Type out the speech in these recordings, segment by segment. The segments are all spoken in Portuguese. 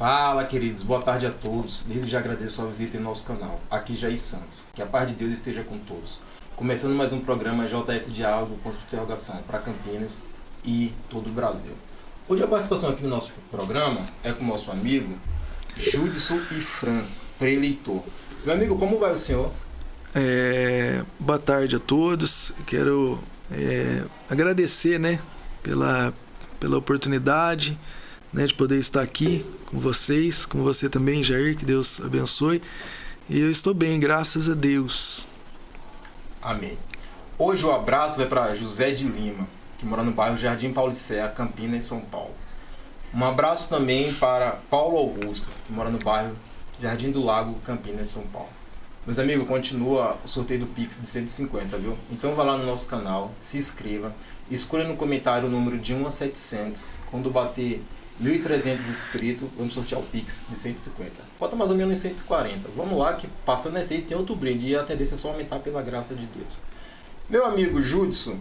Fala, queridos, boa tarde a todos. Desde já agradeço a visita em nosso canal, aqui Jair Santos. Que a paz de Deus esteja com todos. Começando mais um programa JS Diálogo ponto de interrogação para Campinas e todo o Brasil. Hoje a participação aqui no nosso programa é com o nosso amigo Judson e Fran, pré-eleitor. Meu amigo, como vai o senhor? Boa tarde a todos. Quero agradecer, pela oportunidade, de poder estar aqui com vocês, com você também, Jair, que Deus abençoe. E eu estou bem, graças a Deus. Amém. Hoje o abraço vai para José de Lima, que mora no bairro Jardim Paulicéia, Campinas, São Paulo. Um abraço também para Paulo Augusto, que mora no bairro Jardim do Lago, Campinas, São Paulo. Meus amigos, continua o sorteio do Pix de 150, viu? Então vá lá no nosso canal, se inscreva, escolha no comentário o número de 1 a 700. Quando bater 1.300 inscritos, vamos sortear o Pix de 150. Bota mais ou menos 140. Vamos lá, que passando esse aí tem outro brinde e a tendência é só aumentar pela graça de Deus. Meu amigo Judson,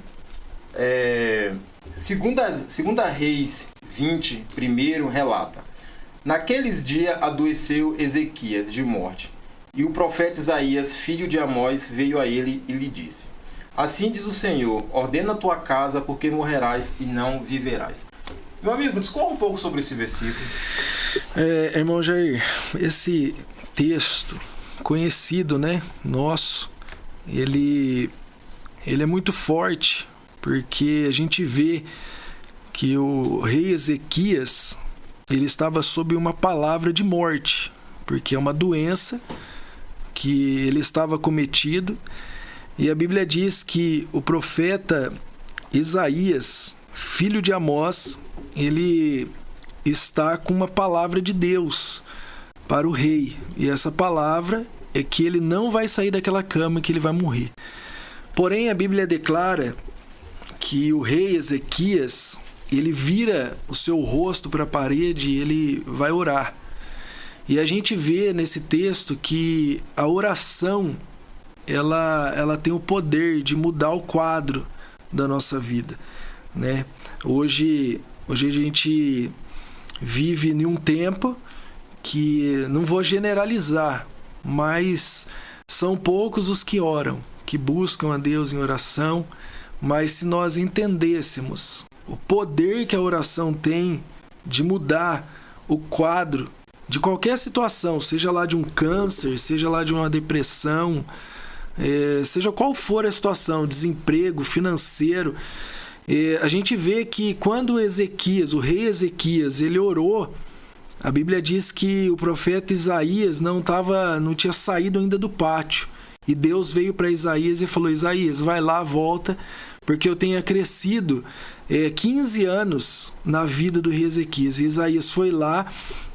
segunda Reis 20, primeiro relata: naqueles dias adoeceu Ezequias de morte, e o profeta Isaías, filho de Amós, veio a ele e lhe disse: assim diz o Senhor, ordena a tua casa, porque morrerás e não viverás. Meu amigo, discorra um pouco sobre esse versículo. Irmão Jair, esse texto conhecido, nosso, ele é muito forte, porque a gente vê que o rei Ezequias, ele estava sob uma palavra de morte, porque é uma doença que ele estava cometido, e a Bíblia diz que o profeta Isaías, filho de Amós, ele está com uma palavra de Deus para o rei, e essa palavra é que ele não vai sair daquela cama, que ele vai morrer. Porém, a Bíblia declara que o rei Ezequias, ele vira o seu rosto para a parede e ele vai orar. E a gente vê nesse texto que a oração, ela tem o poder de mudar o quadro da nossa vida, Hoje a gente vive em um tempo que, não vou generalizar, mas são poucos os que oram, que buscam a Deus em oração. Mas se nós entendêssemos o poder que a oração tem de mudar o quadro de qualquer situação, seja lá de um câncer, seja lá de uma depressão, seja qual for a situação, desemprego, financeiro, a gente vê que quando Ezequias, o rei Ezequias, ele orou, a Bíblia diz que o profeta Isaías não tinha saído ainda do pátio. E Deus veio para Isaías e falou: Isaías, vai lá, volta, porque eu tenho acrescido 15 anos na vida do rei Ezequias. E Isaías foi lá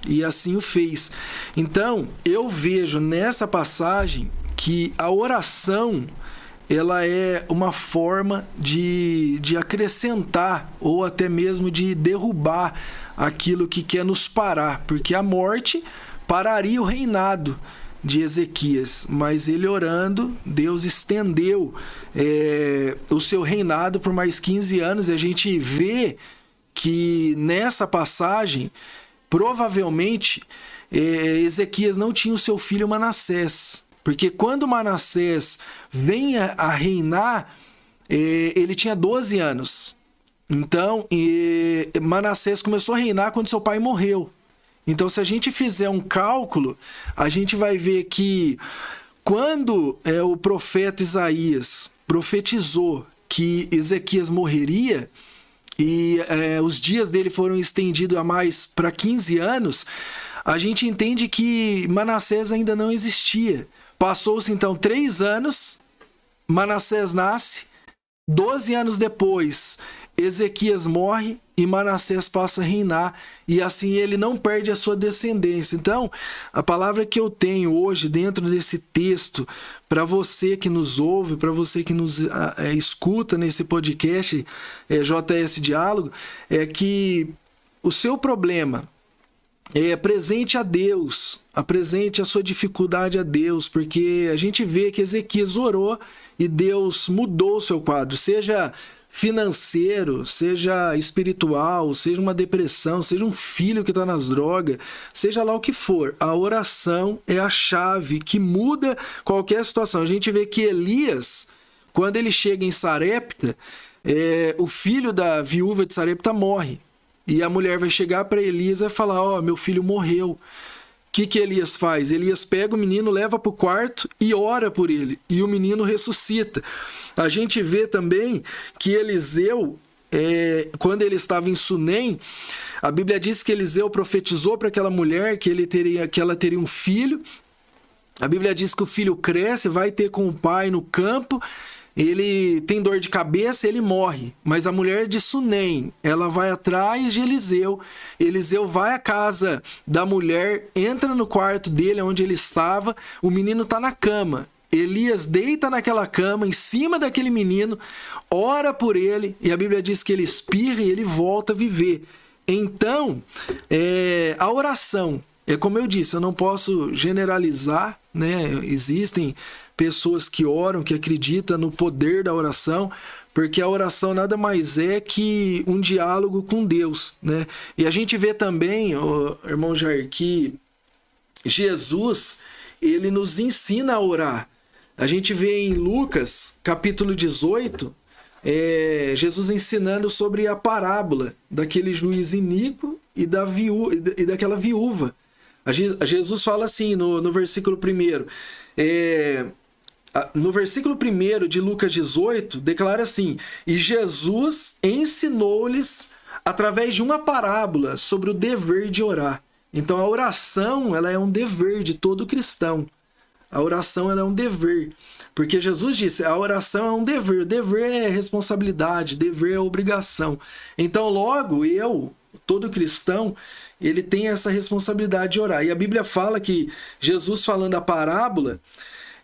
e assim o fez. Então, eu vejo nessa passagem que a oração, ela é uma forma de acrescentar ou até mesmo de derrubar aquilo que quer nos parar, porque a morte pararia o reinado de Ezequias, mas ele orando, Deus estendeu o seu reinado por mais 15 anos, e a gente vê que nessa passagem, provavelmente, Ezequias não tinha o seu filho Manassés, porque quando Manassés vem a reinar, ele tinha 12 anos. Então, Manassés começou a reinar quando seu pai morreu. Então, se a gente fizer um cálculo, a gente vai ver que quando o profeta Isaías profetizou que Ezequias morreria, e os dias dele foram estendidos a mais para 15 anos, a gente entende que Manassés ainda não existia. Passou-se então 3 anos, Manassés nasce, 12 anos depois, Ezequias morre e Manassés passa a reinar, e assim ele não perde a sua descendência. Então, a palavra que eu tenho hoje dentro desse texto, para você que nos ouve, para você que nos escuta nesse podcast JS Diálogo, é que o seu problema, apresente a Deus, apresente a sua dificuldade a Deus, porque a gente vê que Ezequias orou e Deus mudou o seu quadro, seja financeiro, seja espiritual, seja uma depressão, seja um filho que está nas drogas, seja lá o que for, a oração é a chave que muda qualquer situação. A gente vê que Elias, quando ele chega em Sarepta, o filho da viúva de Sarepta morre. E a mulher vai chegar para Elias e vai falar: ó, meu filho morreu. O que Elias faz? Elias pega o menino, leva para o quarto e ora por ele. E o menino ressuscita. A gente vê também que Eliseu, quando ele estava em Sunem, a Bíblia diz que Eliseu profetizou para aquela mulher que ela teria um filho. A Bíblia diz que o filho cresce, vai ter com o pai no campo. Ele tem dor de cabeça, ele morre. Mas a mulher de Sunem, ela vai atrás de Eliseu. Eliseu vai à casa da mulher, entra no quarto dele, onde ele estava. O menino está na cama. Elias deita naquela cama, em cima daquele menino, ora por ele. E a Bíblia diz que ele espirra e ele volta a viver. Então, a oração, como eu disse, eu não posso generalizar, né? Existem pessoas que oram, que acreditam no poder da oração, porque a oração nada mais é que um diálogo com Deus, né? E a gente vê também, irmão Jair, que Jesus, ele nos ensina a orar. A gente vê em Lucas, capítulo 18, Jesus ensinando sobre a parábola daquele juiz iníquo e daquela viúva. Jesus fala assim no versículo 1. No versículo 1 de Lucas 18, declara assim: e Jesus ensinou-lhes através de uma parábola sobre o dever de orar. Então a oração, ela é um dever de todo cristão. A oração, ela é um dever. Porque Jesus disse, a oração é um dever. Dever é responsabilidade, dever é obrigação. Então logo todo cristão, ele tem essa responsabilidade de orar. E a Bíblia fala que, Jesus falando a parábola,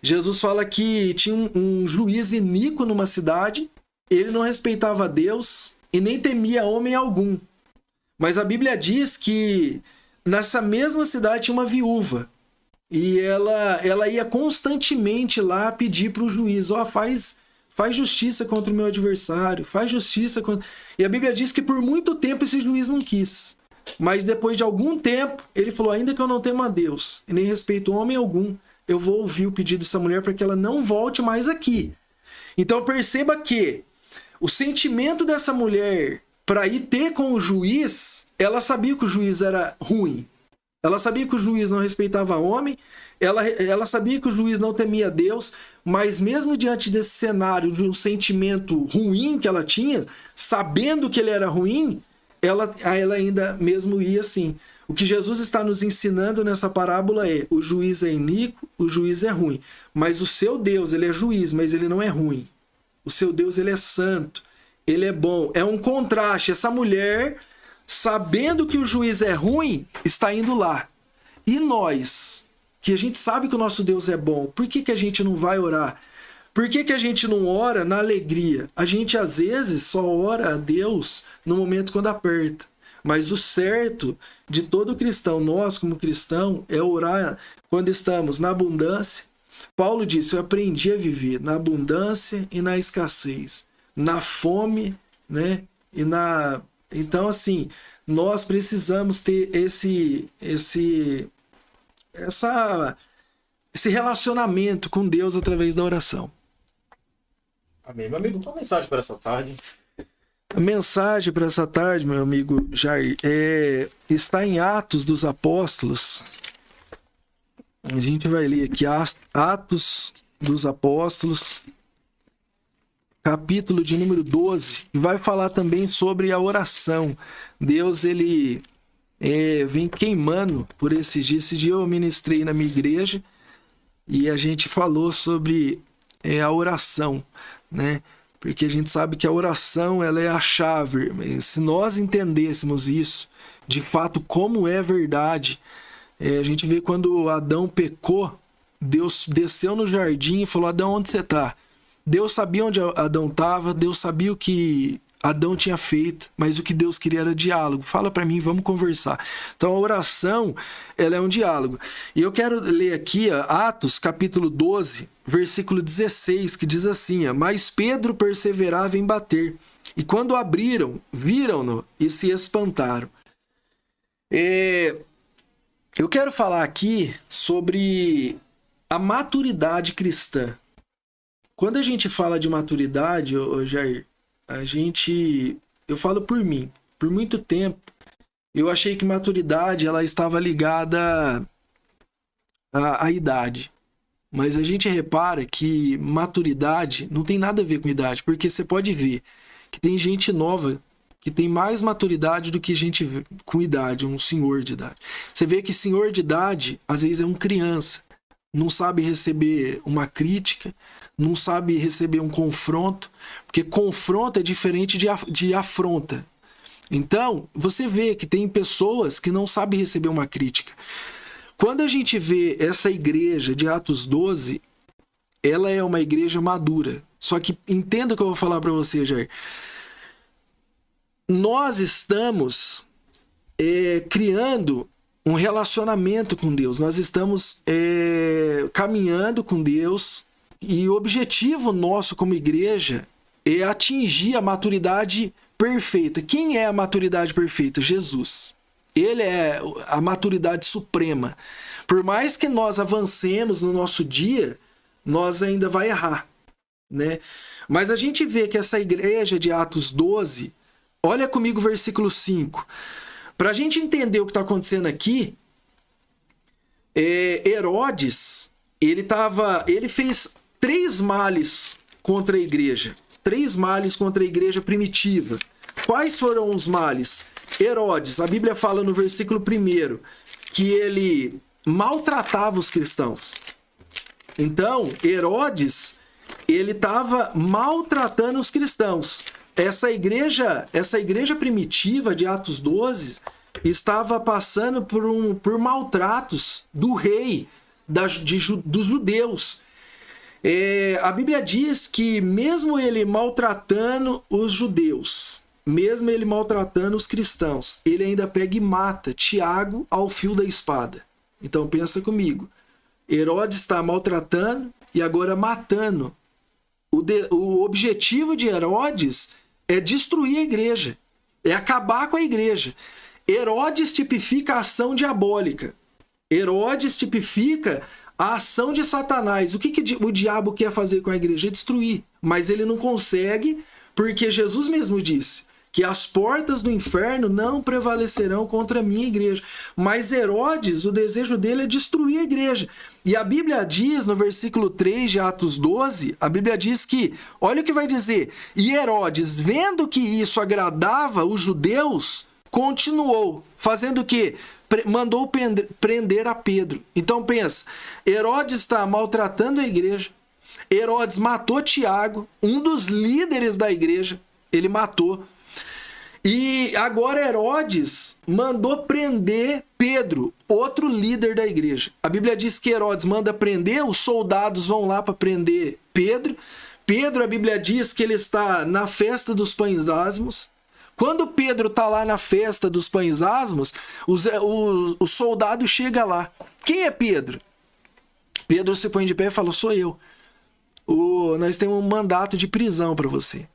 Jesus fala que tinha um juiz iníquo numa cidade, ele não respeitava Deus e nem temia homem algum. Mas a Bíblia diz que nessa mesma cidade tinha uma viúva. E ela ia constantemente lá pedir para o juiz: faz justiça contra o meu adversário, faz justiça contra... E a Bíblia diz que por muito tempo esse juiz não quis. Mas depois de algum tempo, ele falou: ainda que eu não tema a Deus e nem respeito homem algum, eu vou ouvir o pedido dessa mulher para que ela não volte mais aqui. Então perceba que o sentimento dessa mulher para ir ter com o juiz, ela sabia que o juiz era ruim. Ela sabia que o juiz não respeitava homem, ela sabia que o juiz não temia Deus, mas mesmo diante desse cenário de um sentimento ruim que ela tinha, sabendo que ele era ruim, ela ainda mesmo ia assim. O que Jesus está nos ensinando nessa parábola é: o juiz é iníquo, o juiz é ruim. Mas o seu Deus, ele é juiz, mas ele não é ruim. O seu Deus, ele é santo, ele é bom. É um contraste. Essa mulher, sabendo que o juiz é ruim, está indo lá. E nós, que a gente sabe que o nosso Deus é bom, por que a gente não vai orar? Por que a gente não ora na alegria? A gente às vezes só ora a Deus no momento quando aperta. Mas o certo de todo cristão, nós como cristão, é orar quando estamos na abundância. Paulo disse: eu aprendi a viver na abundância e na escassez, na fome, né? Então, assim, nós precisamos ter esse relacionamento com Deus através da oração. Amém. Meu amigo, qual a mensagem para essa tarde? A mensagem para essa tarde, meu amigo Jair, está em Atos dos Apóstolos. A gente vai ler aqui Atos dos Apóstolos, capítulo de número 12, e vai falar também sobre a oração. Deus, ele vem queimando por esses dias. Esse dia eu ministrei na minha igreja e a gente falou sobre a oração, né? Porque a gente sabe que a oração, ela é a chave. Se nós entendêssemos isso, de fato, como é verdade, a gente vê quando Adão pecou, Deus desceu no jardim e falou: Adão, onde você está? Deus sabia onde Adão estava, Deus sabia o que Adão tinha feito, mas o que Deus queria era diálogo. Fala para mim, vamos conversar. Então a oração, ela é um diálogo. E eu quero ler aqui Atos capítulo 12, versículo 16, que diz assim: mas Pedro perseverava em bater E quando abriram, viram-no e se espantaram. Eu quero falar aqui sobre a maturidade cristã. Quando a gente fala de maturidade, Jair, eu falo por mim, por muito tempo, eu achei que maturidade ela estava ligada à idade. Mas a gente repara que maturidade não tem nada a ver com idade, porque você pode ver que tem gente nova que tem mais maturidade do que gente com idade, um senhor de idade. Você vê que senhor de idade, às vezes é um criança, não sabe receber uma crítica, não sabe receber um confronto, porque confronto é diferente de afronta. Então, você vê que tem pessoas que não sabem receber uma crítica. Quando a gente vê essa igreja de Atos 12, ela é uma igreja madura. Só que entenda o que eu vou falar para você, Jair. Nós estamos criando um relacionamento com Deus. Nós estamos caminhando com Deus e o objetivo nosso como igreja é atingir a maturidade perfeita. Quem é a maturidade perfeita? Jesus. Ele é a maturidade suprema. Por mais que nós avancemos no nosso dia, nós ainda vai errar, né? Mas a gente vê que essa igreja de Atos 12, olha comigo o versículo 5. Para a gente entender o que está acontecendo aqui, Herodes, ele fez 3 males contra a igreja. 3 males contra a igreja primitiva. Quais foram os males? Herodes, a Bíblia fala no versículo 1 que ele maltratava os cristãos. Então, Herodes, ele estava maltratando os cristãos. Essa igreja primitiva de Atos 12 estava passando por maltratos do rei dos judeus. A Bíblia diz que mesmo ele maltratando os judeus, mesmo ele maltratando os cristãos, ele ainda pega e mata Tiago ao fio da espada. Então pensa comigo, Herodes está maltratando e agora matando. O objetivo de Herodes é destruir a igreja, é acabar com a igreja. Herodes tipifica a ação diabólica. Herodes tipifica a ação de Satanás. O que o diabo quer fazer com a igreja? É destruir. Mas ele não consegue, porque Jesus mesmo disse que as portas do inferno não prevalecerão contra a minha igreja. Mas Herodes, o desejo dele é destruir a igreja. E a Bíblia diz, no versículo 3 de Atos 12, a Bíblia diz que, olha o que vai dizer, e Herodes, vendo que isso agradava os judeus, continuou, fazendo o quê? Mandou prender a Pedro. Então pensa, Herodes está maltratando a igreja, Herodes matou Tiago, um dos líderes da igreja, ele matou. E agora Herodes mandou prender Pedro, outro líder da igreja. A Bíblia diz que Herodes manda prender, os soldados vão lá para prender Pedro. Pedro, a Bíblia diz que ele está na festa dos pães ázimos. Quando Pedro está lá na festa dos pães ázimos, o soldado chega lá. Quem é Pedro? Pedro se põe de pé e fala, sou eu. Nós temos um mandato de prisão para você.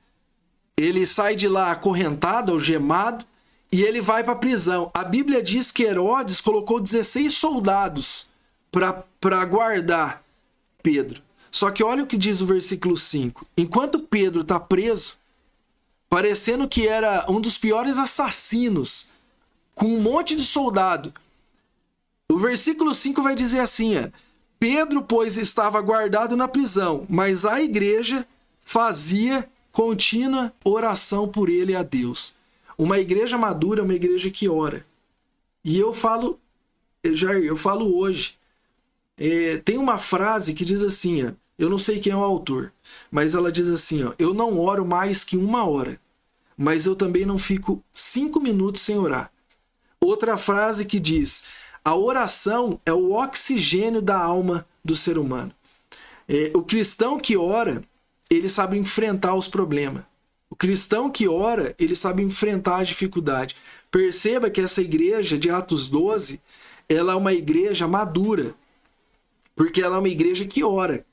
Ele sai de lá acorrentado, algemado, e ele vai para a prisão. A Bíblia diz que Herodes colocou 16 soldados para guardar Pedro. Só que olha o que diz o versículo 5. Enquanto Pedro está preso, parecendo que era um dos piores assassinos, com um monte de soldado, o versículo 5 vai dizer assim, Pedro, pois, estava guardado na prisão, mas a igreja fazia contínua oração por ele a Deus. Uma igreja madura é uma igreja que ora. E eu falo hoje, tem uma frase que diz assim, eu não sei quem é o autor, mas ela diz assim, eu não oro mais que 1 hora, mas eu também não fico 5 minutos sem orar. Outra frase que diz, a oração é o oxigênio da alma do ser humano. O cristão que ora, ele sabe enfrentar os problemas. O cristão que ora, ele sabe enfrentar a dificuldade. Perceba que essa igreja de Atos 12, ela é uma igreja madura, porque ela é uma igreja que ora.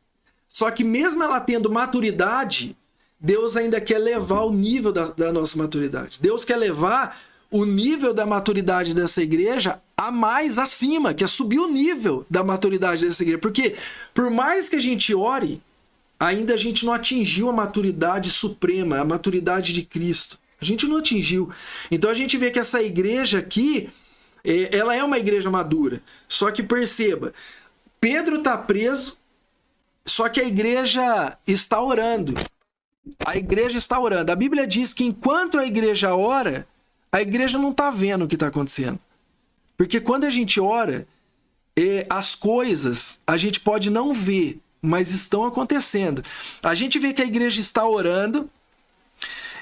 Só que mesmo ela tendo maturidade, Deus ainda quer levar o nível da nossa maturidade. Deus quer levar o nível da maturidade dessa igreja a mais acima, quer subir o nível da maturidade dessa igreja. Porque por mais que a gente ore, ainda a gente não atingiu a maturidade suprema, a maturidade de Cristo. A gente não atingiu. Então a gente vê que essa igreja aqui, ela é uma igreja madura. Só que perceba, Pedro está preso, só que a igreja está orando. A igreja está orando. A Bíblia diz que enquanto a igreja ora, a igreja não está vendo o que está acontecendo. Porque quando a gente ora, as coisas a gente pode não ver, mas estão acontecendo. A gente vê que a igreja está orando,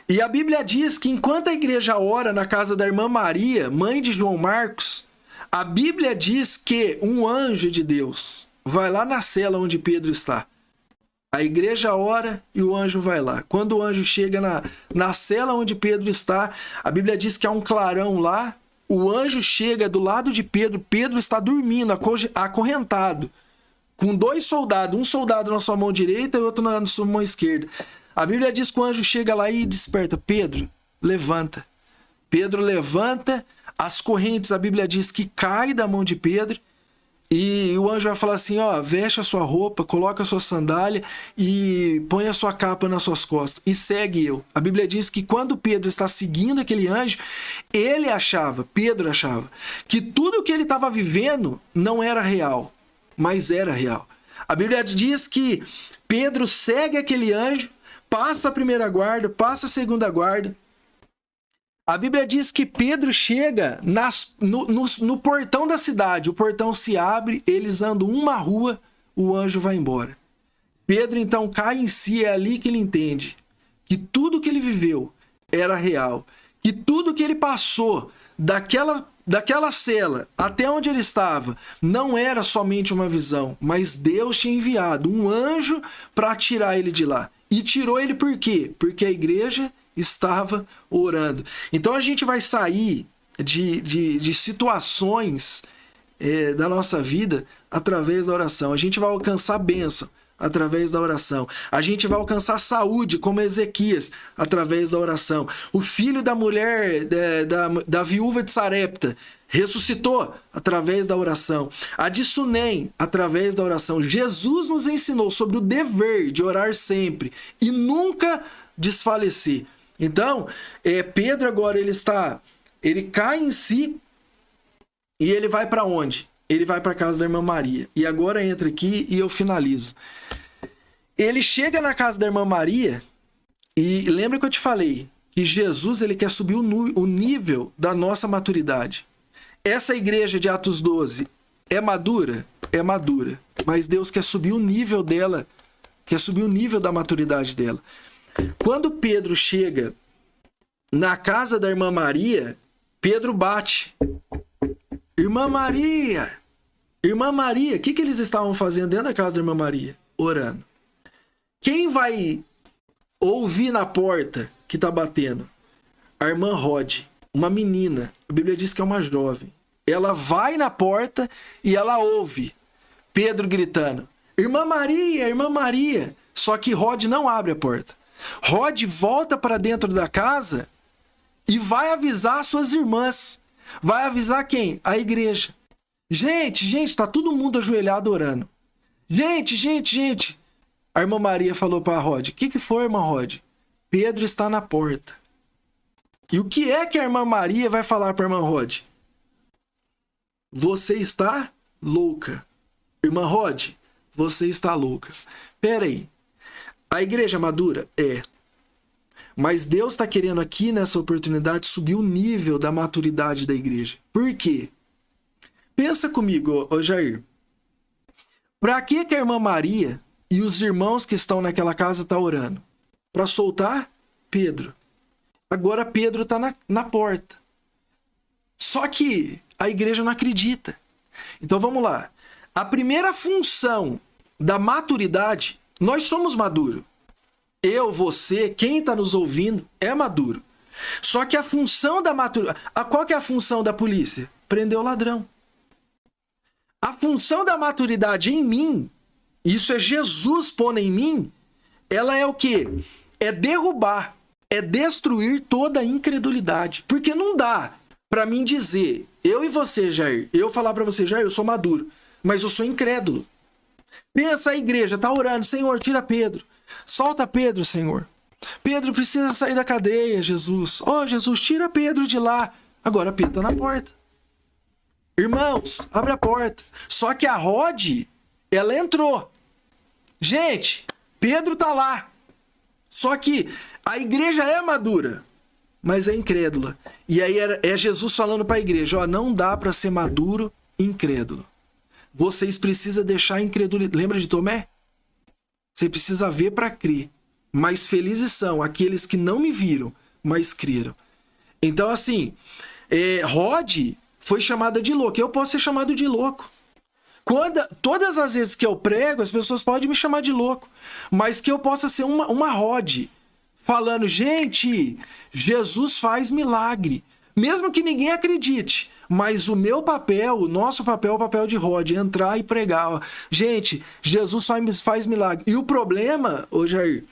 e a Bíblia diz que enquanto a igreja ora na casa da irmã Maria, mãe de João Marcos, a Bíblia diz que um anjo de Deus vai lá na cela onde Pedro está. A igreja ora e o anjo vai lá. Quando o anjo chega na cela onde Pedro está, a Bíblia diz que há um clarão lá, o anjo chega do lado de Pedro, Pedro está dormindo, acorrentado, com 2 soldados, um soldado na sua mão direita e outro na sua mão esquerda. A Bíblia diz que o anjo chega lá e desperta, Pedro, levanta. Pedro levanta, as correntes, a Bíblia diz que cai da mão de Pedro, e o anjo vai falar assim, ó, veste a sua roupa, coloca a sua sandália e põe a sua capa nas suas costas e segue eu. A Bíblia diz que quando Pedro está seguindo aquele anjo, Pedro achava, que tudo que ele estava vivendo não era real, mas era real. A Bíblia diz que Pedro segue aquele anjo, passa a primeira guarda, passa a segunda guarda. A Bíblia diz que Pedro chega no portão da cidade. O portão se abre, eles andam uma rua, o anjo vai embora. Pedro então cai em si, é ali que ele entende que tudo que ele viveu era real. Que tudo que ele passou daquela cela até onde ele estava não era somente uma visão, mas Deus tinha enviado um anjo para tirar ele de lá. E tirou ele por quê? Porque a igreja estava orando. Então a gente vai sair de situações da nossa vida através da oração. A gente vai alcançar bênção através da oração. A gente vai alcançar saúde, como Ezequias, através da oração. O filho da mulher, da viúva de Sarepta, ressuscitou através da oração. A de Sunem, através da oração. Jesus nos ensinou sobre o dever de orar sempre e nunca desfalecer. Então, Pedro agora ele cai em si e ele vai para onde? Ele vai para a casa da irmã Maria. E agora entra aqui e eu finalizo. Ele chega na casa da irmã Maria e lembra que eu te falei que Jesus ele quer subir o nível da nossa maturidade. Essa igreja de Atos 12 é madura? É madura. Mas Deus quer subir o nível dela, quer subir o nível da maturidade dela. Quando Pedro chega na casa da irmã Maria, Pedro bate. Irmã Maria, o que eles estavam fazendo dentro da casa da irmã Maria? Orando. Quem vai ouvir na porta que está batendo? A irmã Rod, uma menina. A Bíblia diz que é uma jovem. Ela vai na porta e ela ouve Pedro gritando, Irmã Maria, Irmã Maria. Só que Rod não abre a porta. Rod volta para dentro da casa e vai avisar suas irmãs. Vai avisar quem? A igreja. Gente, tá todo mundo ajoelhado orando. Gente. A irmã Maria falou para Rod, o que foi, irmã Rod? Pedro está na porta. E o que é que a irmã Maria vai falar para a irmã Rod? Você está louca. Irmã Rod, você está louca. Pera aí. A igreja madura? É. Mas Deus está querendo aqui, nessa oportunidade, subir o nível da maturidade da igreja. Por quê? Pensa comigo, Jair. Para que a irmã Maria e os irmãos que estão naquela casa estão orando? Para soltar Pedro. Agora Pedro está na porta. Só que a igreja não acredita. Então vamos lá. A primeira função da maturidade, nós somos maduros. Eu, você, quem está nos ouvindo é maduro. Só que a função da maturidade... Qual que é a função da polícia? Prender o ladrão. A função da maturidade em mim, isso é Jesus pondo em mim, ela é o quê? é derrubar, é destruir toda a incredulidade. Porque não dá para mim dizer, eu e você, Jair, eu falar para você, Jair, eu sou maduro, mas eu sou incrédulo. Pensa, a igreja tá orando, Senhor, tira Pedro. Solta Pedro, Senhor. Pedro precisa sair da cadeia, Jesus. Oh, Jesus, tira Pedro de lá. Agora Pedro tá na porta. Irmãos, abre a porta. Só que a Rod, ela entrou. Gente, Pedro tá lá. Só que a igreja é madura, mas é incrédula. E aí é Jesus falando para a igreja, ó, não dá para ser maduro incrédulo. Vocês precisam deixar a incredulidade. Lembra de Tomé? Você precisa ver para crer. Mas felizes são aqueles que não me viram, mas creram. Então, assim, Rod foi chamada de louco. Eu posso ser chamado de louco. Todas as vezes que eu prego, as pessoas podem me chamar de louco. Mas que eu possa ser uma Rod, falando, gente, Jesus faz milagre. Mesmo que ninguém acredite. Mas o meu papel, o nosso papel é o papel de Rod, entrar e pregar. Ó. Gente, Jesus faz milagre. E o problema, ô Jair,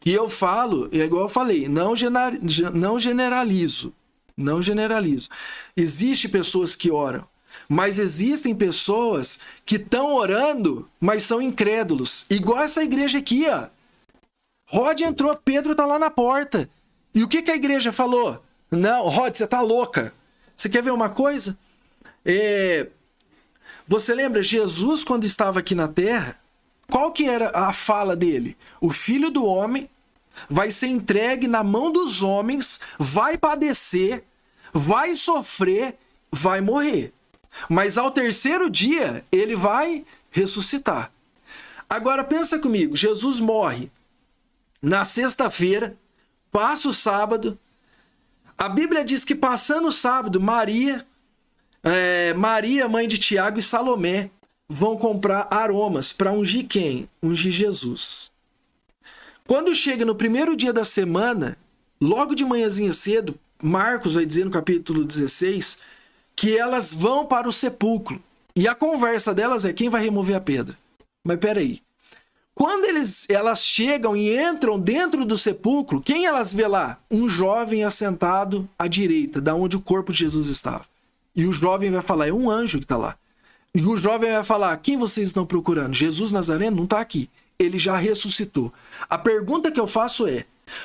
que eu falo, é igual eu falei, não generalizo. Não generalizo. Existem pessoas que oram, mas existem pessoas que estão orando, mas são incrédulos. Igual essa igreja aqui, ó. Rod entrou, Pedro tá lá na porta. E o que a igreja falou? Não, Rod, você tá louca. Você quer ver uma coisa? Você lembra, Jesus, quando estava aqui na terra, qual que era a fala dele? O Filho do Homem vai ser entregue na mão dos homens, vai padecer, vai sofrer, vai morrer. Mas ao terceiro dia, ele vai ressuscitar. Agora pensa comigo, Jesus morre na sexta-feira, passa o sábado. A Bíblia diz que passando o sábado, Maria, mãe de Tiago e Salomé, vão comprar aromas para ungir quem? Ungir Jesus. Quando chega no primeiro dia da semana, logo de manhãzinha cedo, Marcos vai dizer no capítulo 16, que elas vão para o sepulcro. E a conversa delas é quem vai remover a pedra. Mas peraí. Quando elas chegam e entram dentro do sepulcro, quem elas vê lá? Um jovem assentado à direita, da onde o corpo de Jesus estava. E o jovem vai falar, é um anjo que está lá. E o jovem vai falar, quem vocês estão procurando? Jesus Nazareno não está aqui. Ele já ressuscitou. A pergunta que eu faço é,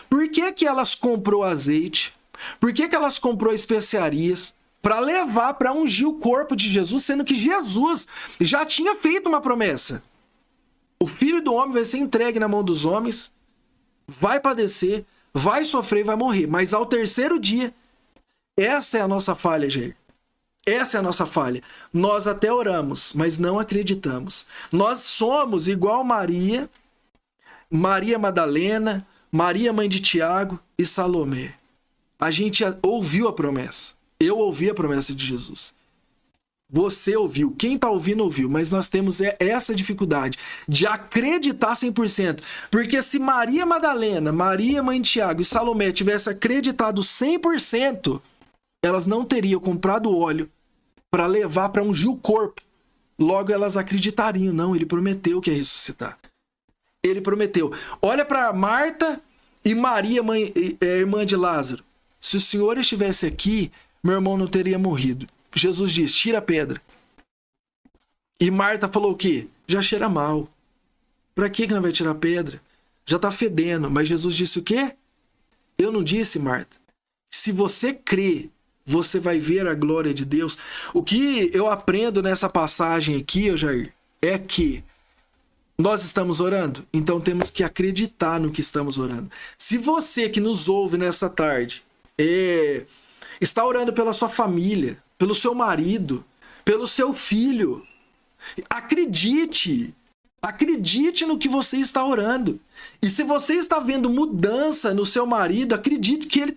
por que elas comprou azeite? Por que elas comprou especiarias? Para levar, para ungir o corpo de Jesus, sendo que Jesus já tinha feito uma promessa. O Filho do Homem vai ser entregue na mão dos homens, vai padecer, vai sofrer, vai morrer. Mas ao terceiro dia, essa é a nossa falha, Jair. Essa é a nossa falha. Nós até oramos, mas não acreditamos. Nós somos igual Maria, Maria Madalena, Maria mãe de Tiago e Salomé. A gente ouviu a promessa. Eu ouvi a promessa de Jesus. Você ouviu, quem está ouvindo ouviu, mas nós temos essa dificuldade de acreditar 100%. Porque se Maria Madalena, Maria mãe de Tiago e Salomé tivessem acreditado 100%, elas não teriam comprado óleo para levar para ungir o corpo. Logo elas acreditariam, não, ele prometeu que ia ressuscitar. Ele prometeu. Olha para Marta e Maria, irmã de Lázaro. Se o Senhor estivesse aqui, meu irmão não teria morrido. Jesus diz, tira a pedra. E Marta falou o quê? Já cheira mal. Pra que não vai tirar a pedra? Já tá fedendo. Mas Jesus disse o quê? Eu não disse, Marta. Se você crê, você vai ver a glória de Deus. O que eu aprendo nessa passagem aqui, Jair, é que nós estamos orando, então temos que acreditar no que estamos orando. Se você que nos ouve nessa tarde está orando pela sua família, pelo seu marido, pelo seu filho, acredite no que você está orando. E se você está vendo mudança no seu marido, acredite que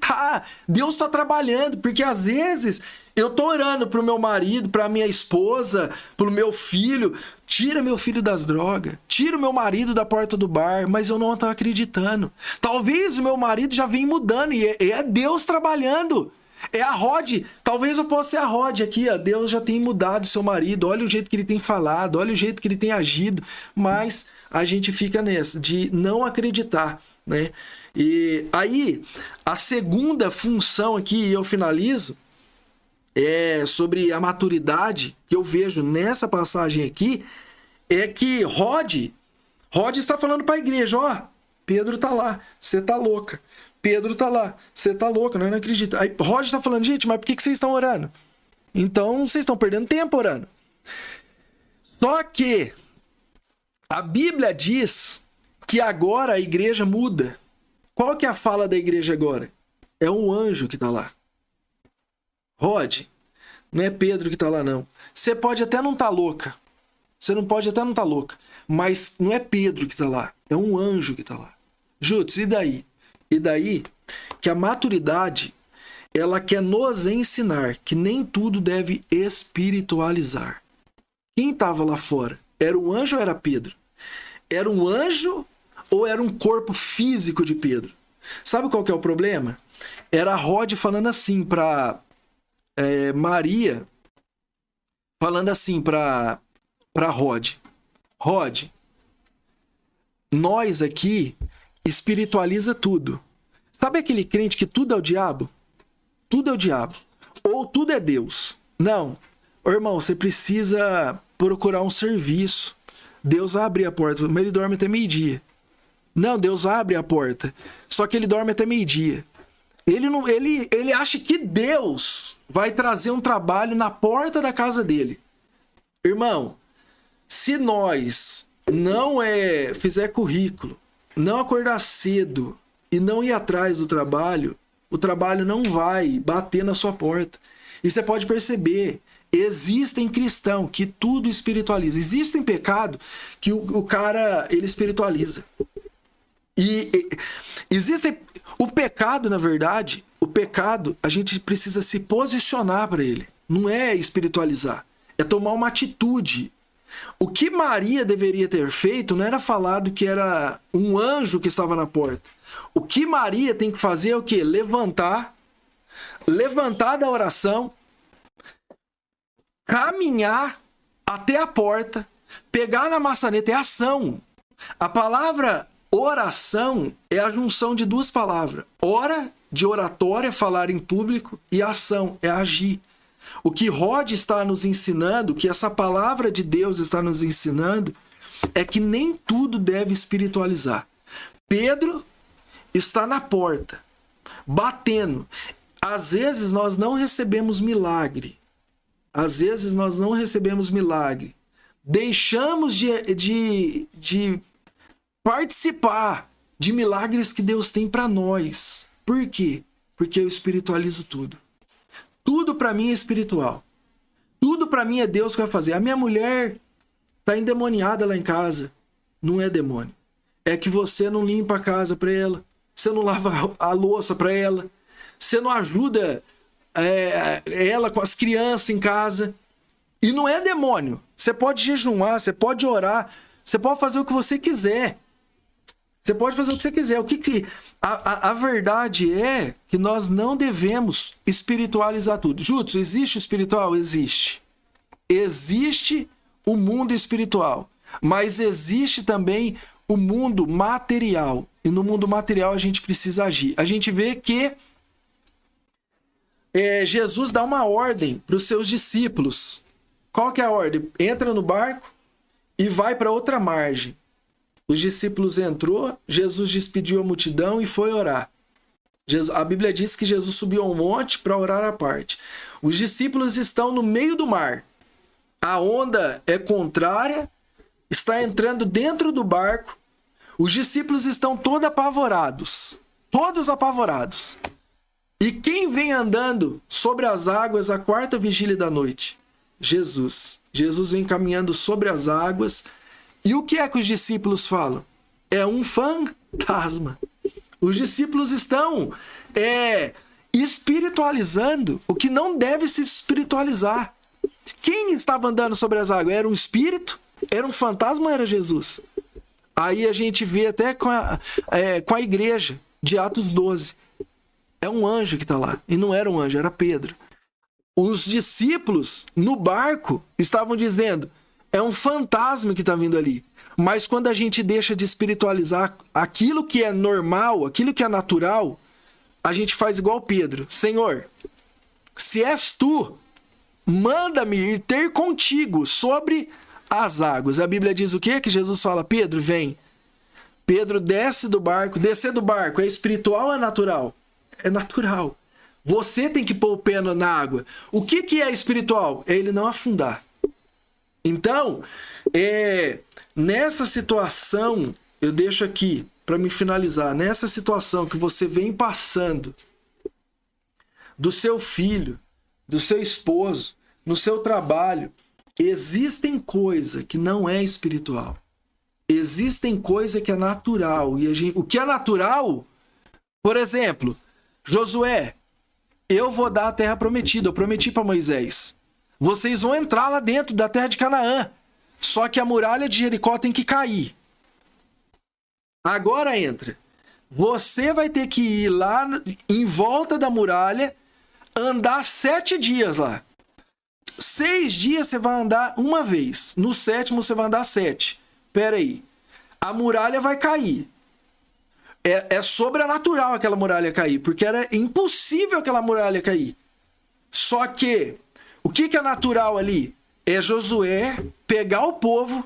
Deus está trabalhando, porque às vezes eu estou orando para o meu marido, para a minha esposa, para o meu filho, tira meu filho das drogas, tira o meu marido da porta do bar, mas eu não estou acreditando. Talvez o meu marido já venha mudando e é Deus trabalhando. É a Rod, talvez eu possa ser a Rod aqui, ó. Deus já tem mudado seu marido, olha o jeito que ele tem falado, olha o jeito que ele tem agido, mas a gente fica nessa, de não acreditar né? E aí, a segunda função aqui, e eu finalizo, é sobre a maturidade que eu vejo nessa passagem aqui, é que Rod está falando para a igreja, ó, Pedro tá lá, você tá louca. Pedro tá lá, você tá louca, nós não acredita. Aí Rod está falando, gente, mas por que vocês estão orando? Então, vocês estão perdendo tempo orando. Só que a Bíblia diz que agora a igreja muda. Qual que é a fala da igreja agora? É um anjo que tá lá. Rod, não é Pedro que tá lá, não. Você pode até não tá louca. Você não pode até não tá louca. Mas não é Pedro que tá lá. É um anjo que tá lá. Jutz, e daí? E daí que a maturidade, ela quer nos ensinar que nem tudo deve espiritualizar. Quem estava lá fora? Era um anjo ou era Pedro? Era um anjo ou era um corpo físico de Pedro? Sabe qual que é o problema? Era Rod falando assim para Maria, falando assim para Rod. Rod, nós aqui espiritualiza tudo. Sabe aquele crente que tudo é o diabo? Tudo é o diabo. Ou tudo é Deus. Não. Ô, irmão, você precisa procurar um serviço. Deus abre a porta, mas ele dorme até meio-dia. Não, Deus abre a porta. Só que ele dorme até meio-dia. Ele acha que Deus vai trazer um trabalho na porta da casa dele. Irmão, se nós não fizer currículo, não acordar cedo e não ir atrás do trabalho, o trabalho não vai bater na sua porta. E você pode perceber, existem cristãos que tudo espiritualiza. Existem pecado que o cara, ele espiritualiza. E existe o pecado, na verdade, o pecado, a gente precisa se posicionar para ele. Não é espiritualizar, é tomar uma atitude. O que Maria deveria ter feito não era falado que era um anjo que estava na porta. O que Maria tem que fazer é o quê? Levantar da oração, caminhar até a porta, pegar na maçaneta, é ação. A palavra oração é a junção de duas palavras. Ora, de oratória, falar em público, e ação, é agir. O que Rod está nos ensinando, o que essa palavra de Deus está nos ensinando, é que nem tudo deve espiritualizar. Pedro está na porta, batendo. Às vezes nós não recebemos milagre. Às vezes nós não recebemos milagre. Deixamos de participar de milagres que Deus tem para nós. Por quê? Porque eu espiritualizo tudo. Tudo para mim é espiritual. Tudo para mim é Deus que vai fazer. A minha mulher tá endemoniada lá em casa. Não é demônio. É que você não limpa a casa para ela. Você não lava a louça para ela. Você não ajuda ela com as crianças em casa. E não é demônio. Você pode jejuar, você pode orar, você pode fazer o que você quiser. Você pode fazer o que você quiser. A verdade é que nós não devemos espiritualizar tudo. Jutsu, existe o espiritual? Existe. Existe o mundo espiritual. Mas existe também o mundo material. E no mundo material a gente precisa agir. A gente vê que Jesus dá uma ordem para os seus discípulos. Qual que é a ordem? Entra no barco e vai para outra margem. Os discípulos entrou, Jesus despediu a multidão e foi orar. A Bíblia diz que Jesus subiu ao monte para orar à parte. Os discípulos estão no meio do mar. A onda é contrária, está entrando dentro do barco. Os discípulos estão todos apavorados. Todos apavorados. E quem vem andando sobre as águas a quarta vigília da noite? Jesus. Jesus vem caminhando sobre as águas. E o que é que os discípulos falam? É um fantasma. Os discípulos estão espiritualizando o que não deve se espiritualizar. Quem estava andando sobre as águas? Era um espírito? Era um fantasma ou era Jesus? Aí a gente vê até com a igreja de Atos 12. É um anjo que está lá. E não era um anjo, era Pedro. Os discípulos no barco estavam dizendo: É um fantasma que está vindo ali. Mas quando a gente deixa de espiritualizar aquilo que é normal, aquilo que é natural, a gente faz igual Pedro. Senhor, se és tu, manda-me ir ter contigo sobre as águas. A Bíblia diz o quê? Que Jesus fala, Pedro, vem. Pedro desce do barco. Descer do barco é espiritual ou é natural? É natural. Você tem que pôr o pé na água. O que é espiritual? É ele não afundar. Então, nessa situação, eu deixo aqui para me finalizar. Nessa situação que você vem passando, do seu filho, do seu esposo, no seu trabalho, existem coisas que não é espiritual. Existem coisas que é natural. E o que é natural, por exemplo, Josué, eu vou dar a terra prometida. Eu prometi para Moisés. Vocês vão entrar lá dentro da terra de Canaã. Só que a muralha de Jericó tem que cair. Agora entra. Você vai ter que ir lá em volta da muralha, andar 7 dias lá. 6 dias você vai andar uma vez. No 7º você vai andar 7. Pera aí. A muralha vai cair. É sobrenatural aquela muralha cair, porque era impossível aquela muralha cair. Só que, o que é natural ali? É Josué pegar o povo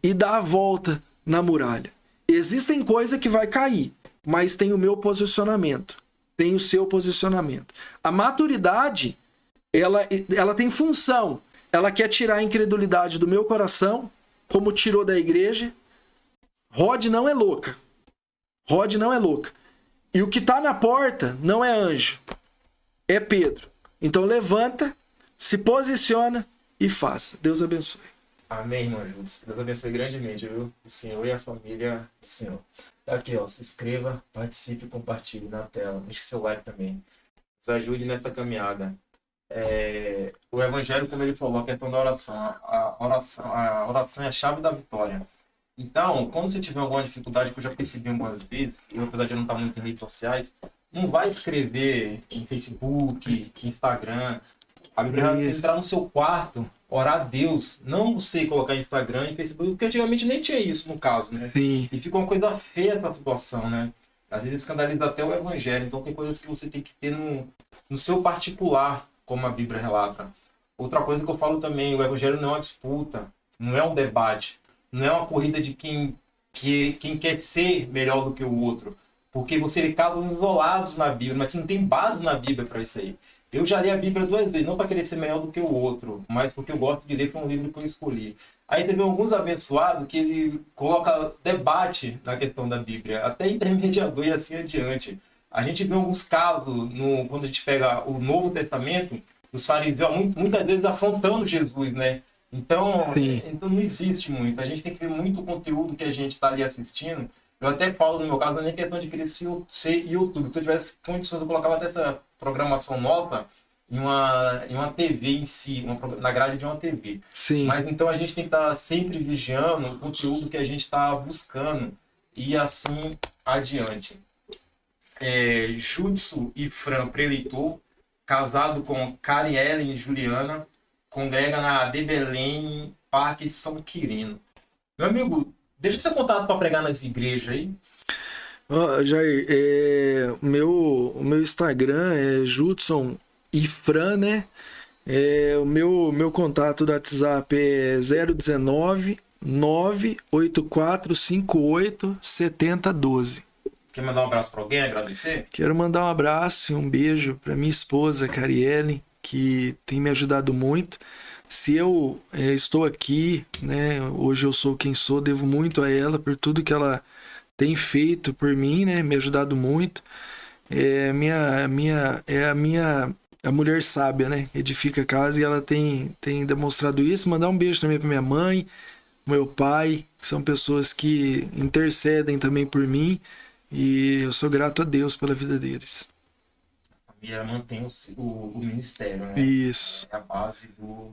e dar a volta na muralha. Existem coisas que vai cair, mas tem o meu posicionamento. Tem o seu posicionamento. A maturidade, ela tem função. Ela quer tirar a incredulidade do meu coração, como tirou da igreja. Rod não é louca. Rod não é louca. E o que está na porta não é anjo. É Pedro. Então levanta, se posiciona e faça. Deus abençoe. Amém, irmão Júlio. Deus abençoe grandemente, viu? O Senhor e a família do Senhor. Aqui, ó, se inscreva, participe e compartilhe na tela. Deixe seu like também. Nos ajude nessa caminhada. O Evangelho, como ele falou, a questão da oração. A oração é a chave da vitória. Então, quando você tiver alguma dificuldade, que eu já percebi algumas vezes, eu apesar de não estar muito em redes sociais, não vai escrever em Facebook, Instagram. A Bíblia vai entrar no seu quarto, orar a Deus, não você colocar Instagram e Facebook, porque antigamente nem tinha isso no caso, né? Sim. E fica uma coisa feia essa situação, né? Às vezes escandaliza até o Evangelho, então tem coisas que você tem que ter no seu particular, como a Bíblia relata. Outra coisa que eu falo também, o Evangelho não é uma disputa, não é um debate, não é uma corrida de quem quer ser melhor do que o outro. Porque você vê casos isolados na Bíblia, mas você não tem base na Bíblia para isso aí. Eu já li a Bíblia 2 vezes, não para querer ser melhor do que o outro, mas porque eu gosto de ler, foi um livro que eu escolhi. Aí você vê alguns abençoados que ele coloca debate na questão da Bíblia, até intermediador e assim adiante. A gente vê alguns casos, quando a gente pega o Novo Testamento, os fariseus muitas vezes afrontando Jesus, né? Então não existe muito. A gente tem que ver muito o conteúdo que a gente está ali assistindo. Eu até falo, no meu caso, não é nem questão de querer ser YouTube. Se eu tivesse condições, eu colocava até essa programação nossa em uma TV em si, na grade de uma TV. Sim. Mas então a gente tem que estar sempre vigiando o conteúdo que a gente está buscando e assim adiante. Judson e Fran Preleitor, casado com Karen Ellen Juliana, congrega na De Belém, Parque São Quirino. Meu amigo, deixa seu contato para pregar nas igrejas aí. Jair, o meu Instagram é Judson e Fran, né? O meu contato do WhatsApp é 019 98458 7012. Quer mandar um abraço para alguém, agradecer? Quero mandar um abraço e um beijo para minha esposa, Carielle, que tem me ajudado muito. Se eu estou aqui, né, hoje eu sou quem sou, devo muito a ela por tudo que ela tem feito por mim, né, me ajudado muito. A mulher sábia, né, edifica a casa, e ela tem demonstrado isso. Mandar um beijo também para minha mãe, meu pai, que são pessoas que intercedem também por mim, e eu sou grato a Deus pela vida deles. A família mantém o ministério, né? Isso. É a base do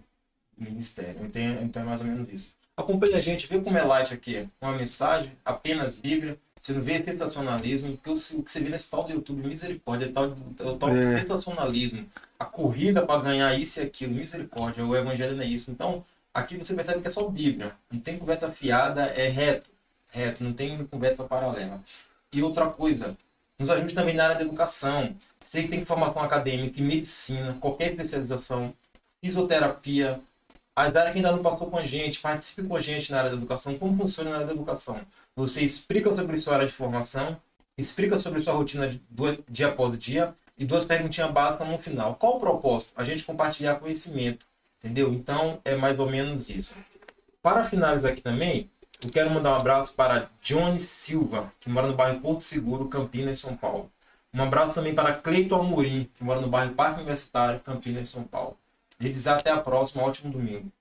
ministério. Então é mais ou menos isso. Acompanhe a gente, vê como é light aqui. Uma mensagem, apenas Bíblia. Você não vê sensacionalismo, porque o que você vê nesse tal do YouTube, misericórdia, o tal sensacionalismo. A corrida para ganhar isso e aquilo, misericórdia. O Evangelho não é isso. Então, Aqui você percebe que é só Bíblia. Não tem conversa fiada, é reto. Reto, não tem conversa paralela. E outra coisa, nos ajude também na área da educação. Você que tem formação acadêmica em medicina, qualquer especialização, fisioterapia, as áreas que ainda não passou com a gente, participe com a gente na área da educação. Como funciona na área da educação? Você explica sobre sua área de formação, explica sobre sua rotina dia após dia e 2 perguntinhas básicas no final. Qual o propósito? A gente compartilhar conhecimento, entendeu? Então, é mais ou menos isso. Para finalizar aqui também, eu quero mandar um abraço para Johnny Silva, que mora no bairro Porto Seguro, Campinas, São Paulo. Um abraço também para Cleiton Amorim, que mora no bairro Parque Universitário, Campinas, São Paulo. E dizer até a próxima, ótimo domingo.